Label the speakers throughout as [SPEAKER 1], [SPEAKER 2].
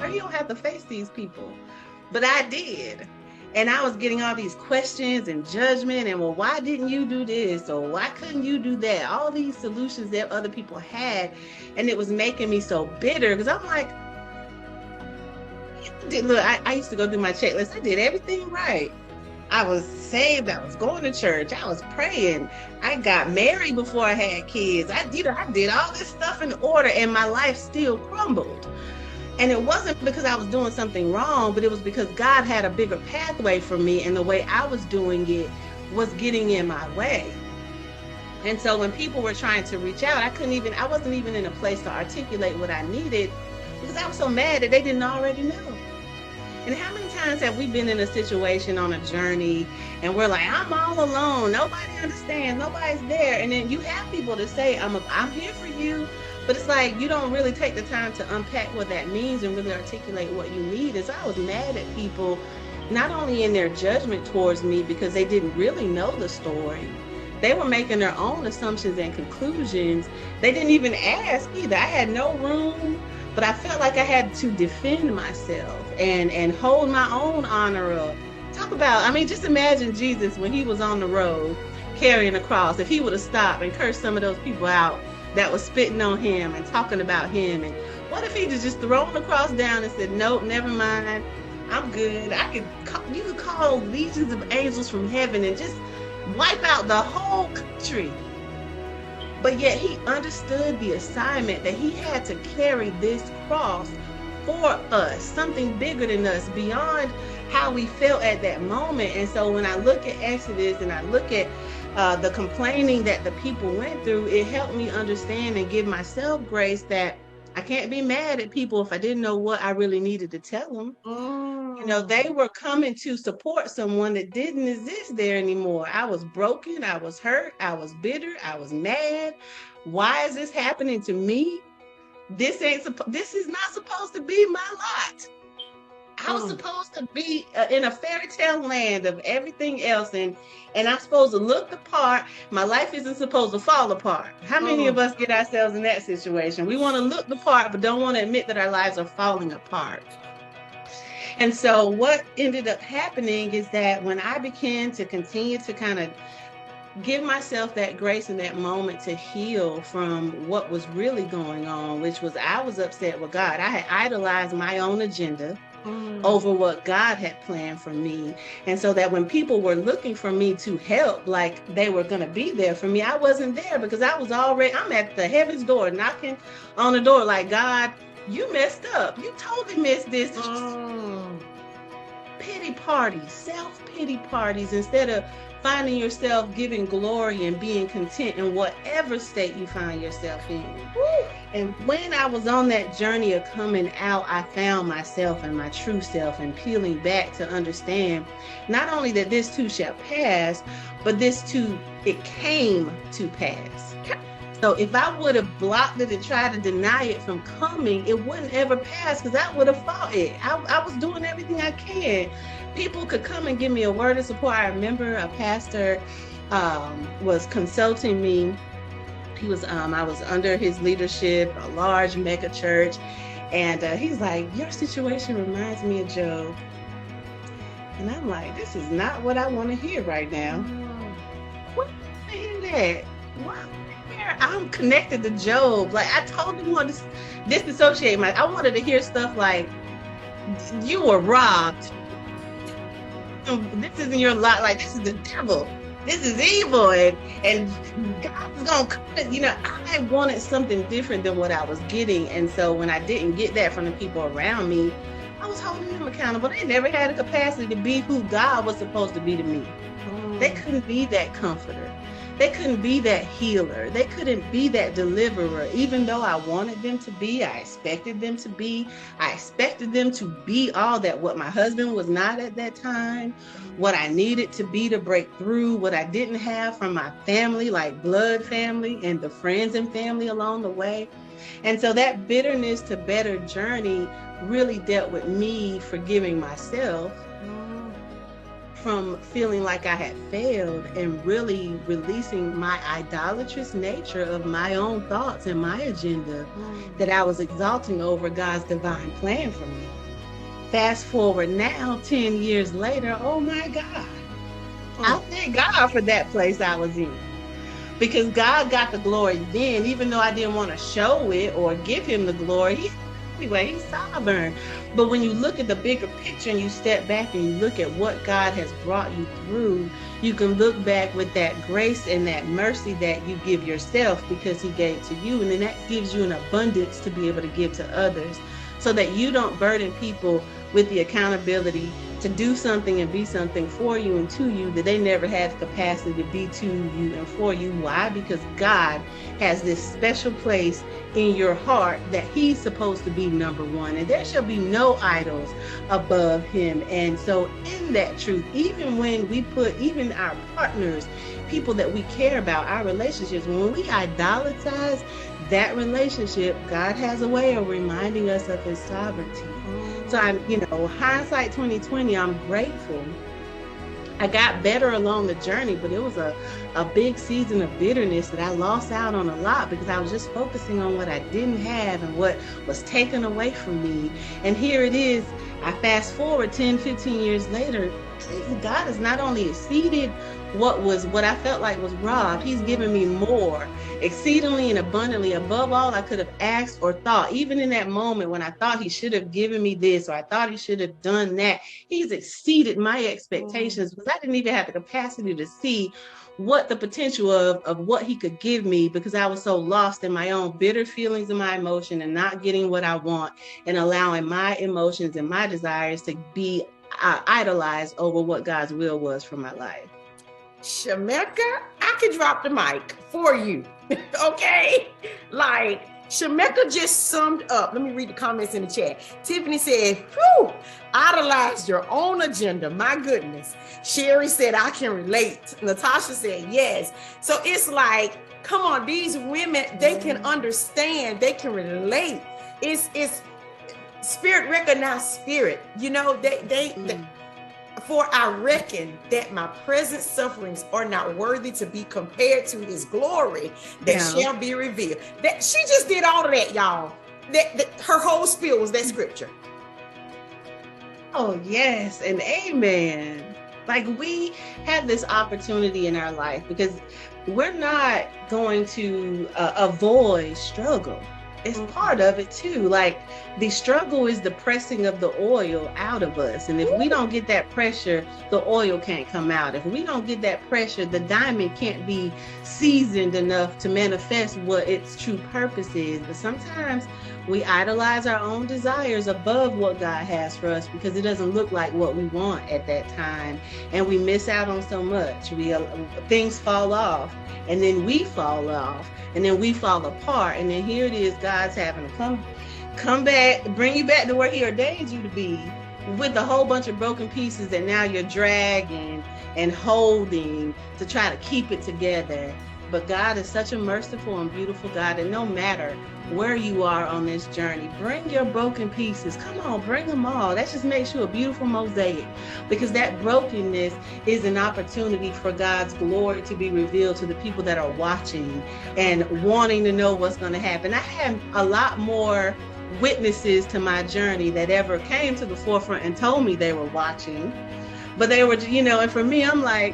[SPEAKER 1] girl, you don't have to face these people. But I did. And I was getting all these questions and judgment and, well, why didn't you do this? Or why couldn't you do that? All these solutions that other people had. And it was making me so bitter because I'm like, look, I used to go do my checklist. I did everything right. I was saved. I was going to church. I was praying. I got married before I had kids. I did all this stuff in order and my life still crumbled. And it wasn't because I was doing something wrong, but it was because God had a bigger pathway for me, and the way I was doing it was getting in my way. And so when people were trying to reach out, I wasn't even in a place to articulate what I needed because I was so mad that they didn't already know. And how many times have we been in a situation on a journey and we're like, I'm all alone. Nobody understands. Nobody's there. And then you have people to say, I'm here for you. But it's like you don't really take the time to unpack what that means and really articulate what you need. And so I was mad at people, not only in their judgment towards me because they didn't really know the story. They were making their own assumptions and conclusions. They didn't even ask either. I had no room, but I felt like I had to defend myself and hold my own honor up. Talk about, just imagine Jesus when he was on the road carrying a cross. If he would have stopped and cursed some of those people out that was spitting on him and talking about him. And what if he just thrown the cross down and said, nope, never mind. I'm good. You could call legions of angels from heaven and just wipe out the whole country. But yet he understood the assignment that he had to carry this cross for us, something bigger than us, beyond how we felt at that moment. And so when I look at Exodus and I look at the complaining that the people went through, it helped me understand and give myself grace that I can't be mad at people if I didn't know what I really needed to tell them. They were coming to support someone that didn't exist there anymore. I was broken. I was hurt. I was bitter. I was mad. Why is this happening to me? This is not supposed to be my lot. I was supposed to be in a fairy tale land of everything else, and I'm supposed to look the part. My life isn't supposed to fall apart. How many of us get ourselves in that situation? We want to look the part, but don't want to admit that our lives are falling apart. And so what ended up happening is that when I began to continue to kind of give myself that grace in that moment to heal from what was really going on, which was I was upset with God. I had idolized my own agenda over what God had planned for me. And so that when people were looking for me to help, like they were going to be there for me, I wasn't there because I'm at the heaven's door knocking on the door like, God, you messed up. You totally missed this. Pity parties, self-pity parties, instead of finding yourself giving glory and being content in whatever state you find yourself in. And when I was on that journey of coming out, I found myself and my true self and peeling back to understand not only that this too shall pass, but this too, it came to pass. So if I would have blocked it and tried to deny it from coming, it wouldn't ever pass because I would have fought it. I was doing everything I can. People could come and give me a word of support. I remember a pastor was consulting me. I was under his leadership, a large mega church. And he's like, your situation reminds me of Job. And I'm like, this is not what I want to hear right now. What do I hear that? Why? I'm connected to Job. Like I totally want to disassociate I wanted to hear stuff like, you were robbed. This isn't your lot. Like this is the devil. This is evil, and God's gonna come. I wanted something different than what I was getting, and so when I didn't get that from the people around me, I was holding them accountable. They never had the capacity to be who God was supposed to be to me. They couldn't be that comforter. They couldn't be that healer. They couldn't be that deliverer. Even though I wanted them to be, I expected them to be. I expected them to be all that what my husband was not at that time, what I needed to be to break through, what I didn't have from my family, like blood family and the friends and family along the way. And so that bitterness to better journey really dealt with me forgiving myself from feeling like I had failed and really releasing my idolatrous nature of my own thoughts and my agenda that I was exalting over God's divine plan for me. Fast forward now, 10 years later, oh my God. I thank God for that place I was in. Because God got the glory then, even though I didn't want to show it or give him the glory. Anyway, he's sovereign. But when you look at the bigger picture and you step back and you look at what God has brought you through, you can look back with that grace and that mercy that you give yourself because he gave to you. And then that gives you an abundance to be able to give to others so that you don't burden people with the accountability to do something and be something for you and to you that they never had the capacity to be to you and for you. Why? Because God has this special place in your heart that he's supposed to be number one, and there shall be no idols above him. And so in that truth, even when we put even our partners, people that we care about, our relationships, when we idolatrize that relationship, God has a way of reminding us of his sovereignty. So I'm, hindsight 2020, I'm grateful. I got better along the journey, but it was a big season of bitterness that I lost out on a lot because I was just focusing on what I didn't have and what was taken away from me. And here it is, I fast forward 10, 15 years later, God has not only exceeded what I felt like was robbed, he's given me more, exceedingly and abundantly, above all I could have asked or thought. Even in that moment when I thought he should have given me this or I thought he should have done that, he's exceeded my expectations because I didn't even have the capacity to see what the potential of what he could give me because I was so lost in my own bitter feelings and my emotion and not getting what I want and allowing my emotions and my desires to be idolized over what God's will was for my life.
[SPEAKER 2] Shemeka, I could drop the mic for you. Okay? Like, Shemeka just summed up. Let me read the comments in the chat. Tiffany said, whew, idolize your own agenda. My goodness. Sherry said, I can relate. Natasha said, yes. So it's like, come on, these women, they can understand. They can relate. It's spirit recognize spirit. For I reckon that my present sufferings are not worthy to be compared to his glory that shall be revealed. That she just did all of that, y'all. That her whole spiel was that scripture.
[SPEAKER 1] Oh, yes, and amen. Like we have this opportunity in our life because we're not going to avoid struggle. It's part of it too. Like the struggle is the pressing of the oil out of us. And if we don't get that pressure, the oil can't come out. If we don't get that pressure, the diamond can't be seasoned enough to manifest what its true purpose is. But sometimes we idolize our own desires above what God has for us because it doesn't look like what we want at that time. And we miss out on so much. Things fall off and then we fall off and then we fall apart. And then here it is, God's having to come back, bring you back to where he ordained you to be with a whole bunch of broken pieces that now you're dragging and holding to try to keep it together. But God is such a merciful and beautiful God, and no matter where you are on this journey, bring your broken pieces. Come on, bring them all. That just makes you a beautiful mosaic, because that brokenness is an opportunity for God's glory to be revealed to the people that are watching and wanting to know what's going to happen. I had a lot more witnesses to my journey that ever came to the forefront and told me they were watching, but they were, and for me, I'm like,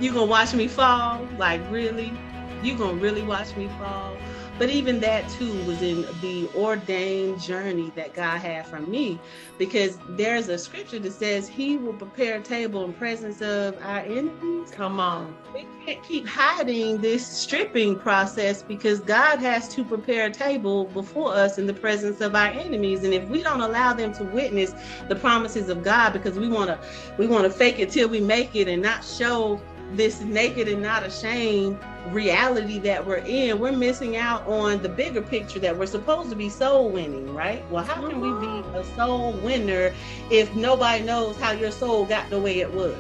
[SPEAKER 1] you gonna watch me fall? Like, really? You gonna really watch me fall? But even that too was in the ordained journey that God had for me, because there's a scripture that says he will prepare a table in presence of our enemies.
[SPEAKER 2] Come on.
[SPEAKER 1] We can't keep hiding this stripping process, because God has to prepare a table before us in the presence of our enemies. And if we don't allow them to witness the promises of God, because we want to fake it till we make it and not show this naked and not ashamed reality that we're in, we're missing out on the bigger picture that we're supposed to be soul winning, right? Well, how can we be a soul winner if nobody knows how your soul got the way it was?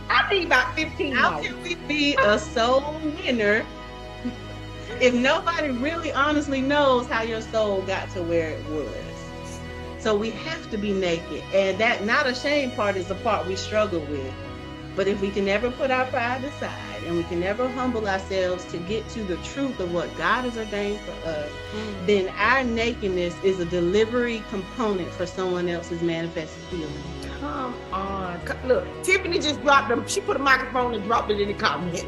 [SPEAKER 2] I need about 15
[SPEAKER 1] How can we be a soul winner if nobody really honestly knows how your soul got to where it was? So we have to be naked. And that not ashamed part is the part we struggle with. But if we can never put our pride aside and we can never humble ourselves to get to the truth of what God has ordained for us, then our nakedness is a delivery component for someone else's manifested healing.
[SPEAKER 2] Come on. Look, Tiffany just dropped them. She put a microphone and dropped it in the comments.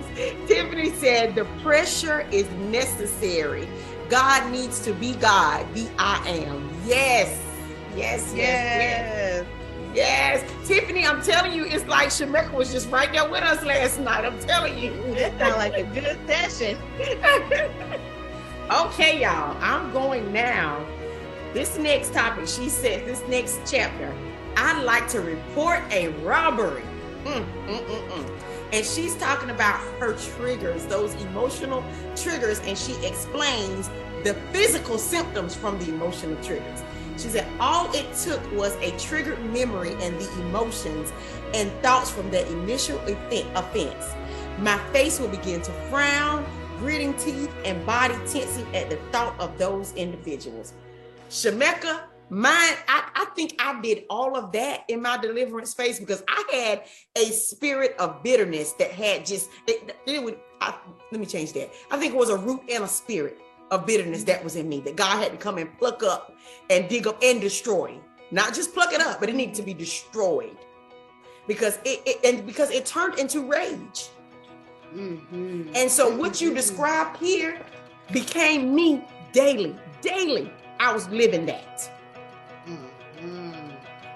[SPEAKER 2] Tiffany said the pressure is necessary. God needs to be God, the I am. Yes. Yes, yes, yes. Yes. Tiffany, I'm telling you, it's like Shemeka was just right there with us last night. I'm telling you.
[SPEAKER 1] That sounds like a good session.
[SPEAKER 2] Okay, y'all. I'm going now. This next topic, she says, this next chapter, I'd like to report a robbery. And she's talking about her triggers, those emotional triggers, and she explains the physical symptoms from the emotional triggers. She said all it took was a triggered memory and the emotions and thoughts from the initial offense. My face will begin to frown, gritting teeth, and body tensing at the thought of those individuals. Shemeka, mine, I think I did all of that in my deliverance phase because I had a spirit of bitterness that had just, let me change that. I think it was a root and a spirit of bitterness that was in me that God had to come and pluck up and dig up and destroy. Not just pluck it up, but it needed to be destroyed because it turned into rage. And so what you described here became me daily. I was living that.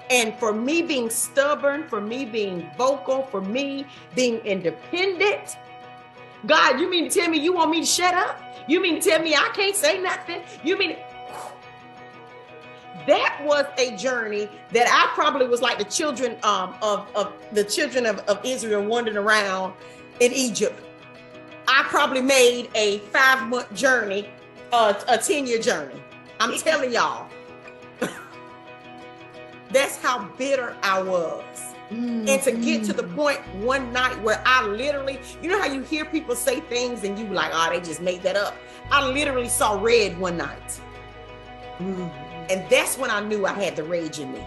[SPEAKER 2] And for me being stubborn, for me being vocal, for me being independent, God, you mean to tell me you want me to shut up? You mean to tell me I can't say nothing? You mean that was a journey that I probably was like the children of Israel wandering around in Egypt. I probably made a 5-month journey, a 10-year journey. I'm telling y'all. That's how bitter I was. And to get to the point one night where I literally, you know how you hear people say things and you like, oh, they just made that up. I literally saw red one night. And that's when I knew I had the rage in me.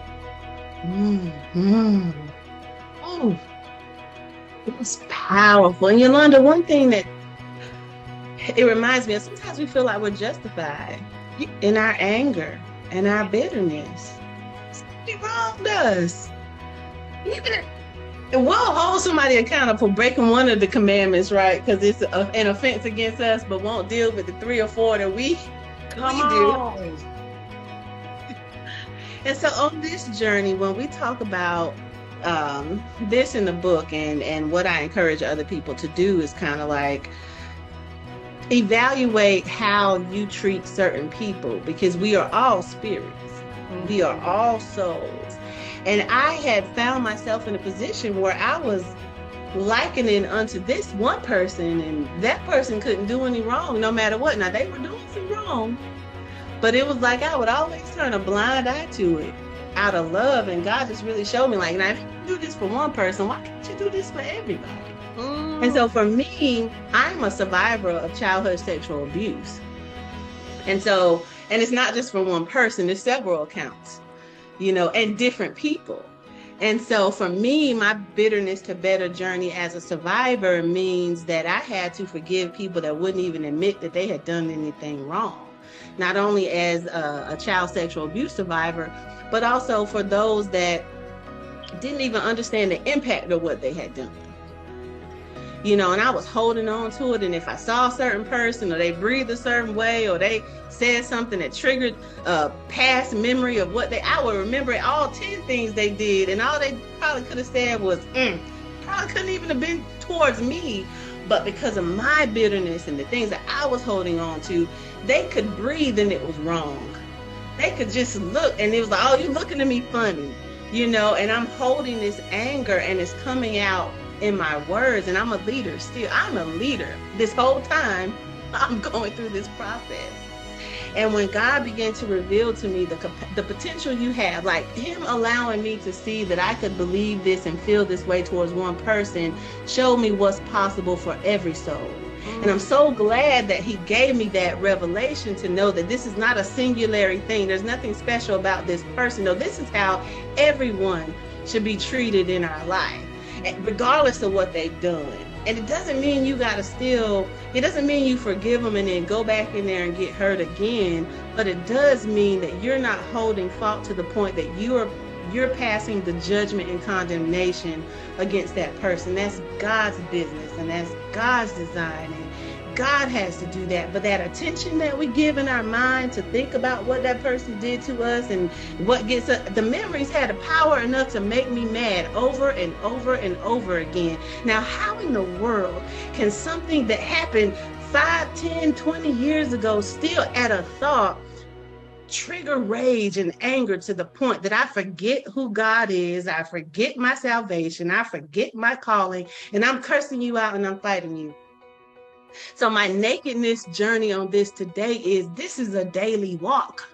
[SPEAKER 1] Oh, it was powerful. And Yolanda, one thing that it reminds me of, sometimes we feel like we're justified in our anger and our bitterness. Somebody wronged us. And we'll hold somebody accountable for breaking one of the commandments, right? Because it's an offense against us, but won't deal with the 3 or 4 that we do. And so on this journey, when we talk about this in the book and what I encourage other people to do is kind of like evaluate how you treat certain people, because we are all spirits. We are all souls. And I had found myself in a position where I was likening unto this one person, and that person couldn't do any wrong no matter what. Now, they were doing some wrong, but it was like I would always turn a blind eye to it out of love. And God just really showed me, like, now, if you do this for one person, why can't you do this for everybody? And so for me, I'm a survivor of childhood sexual abuse. And it's not just for one person, there's several accounts, and different people. And so for me, my bitterness to better journey as a survivor means that I had to forgive people that wouldn't even admit that they had done anything wrong. Not only as a child sexual abuse survivor, but also for those that didn't even understand the impact of what they had done. And I was holding on to it. And if I saw a certain person or they breathed a certain way or they said something that triggered a past memory of I would remember all 10 things they did. And all they probably could have said was, probably couldn't even have been towards me. But because of my bitterness and the things that I was holding on to, they could breathe and it was wrong. They could just look and it was like, oh, you're looking at me funny, and I'm holding this anger and it's coming out in my words, and I'm a leader still. I'm a leader. This whole time I'm going through this process. And when God began to reveal to me the potential you have, like him allowing me to see that I could believe this and feel this way towards one person, showed me what's possible for every soul. And I'm so glad that he gave me that revelation to know that this is not a singular thing. There's nothing special about this person. No, this is how everyone should be treated in our life, regardless of what they've done. And it doesn't mean you got to it doesn't mean you forgive them and then go back in there and get hurt again. But it does mean that you're not holding fault to the point that you're passing the judgment and condemnation against that person. That's God's business and that's God's design. And God has to do that. But that attention that we give in our mind to think about what that person did to us and what gets us, the memories had a power enough to make me mad over and over and over again. Now, how in the world can something that happened 5, 10, 20 years ago still at a thought trigger rage and anger to the point that I forget who God is, I forget my salvation, I forget my calling, and I'm cursing you out and I'm fighting you? So my nakedness journey on this today this is a daily walk.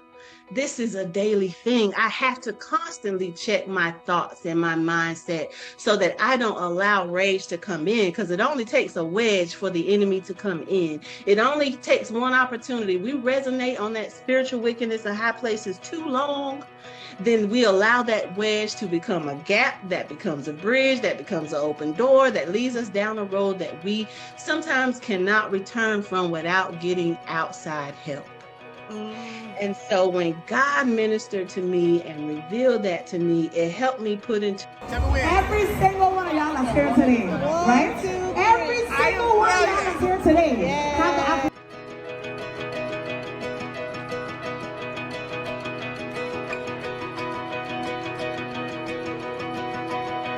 [SPEAKER 1] This is a daily thing. I have to constantly check my thoughts and my mindset so that I don't allow rage to come in, because it only takes a wedge for the enemy to come in. It only takes one opportunity. We resonate on that spiritual wickedness in high places too long, then we allow that wedge to become a gap, that becomes a bridge, that becomes an open door, that leads us down a road that we sometimes cannot return from without getting outside help. And so when God ministered to me and revealed that to me, it helped me put into
[SPEAKER 3] every single one of y'all are spiritually, right?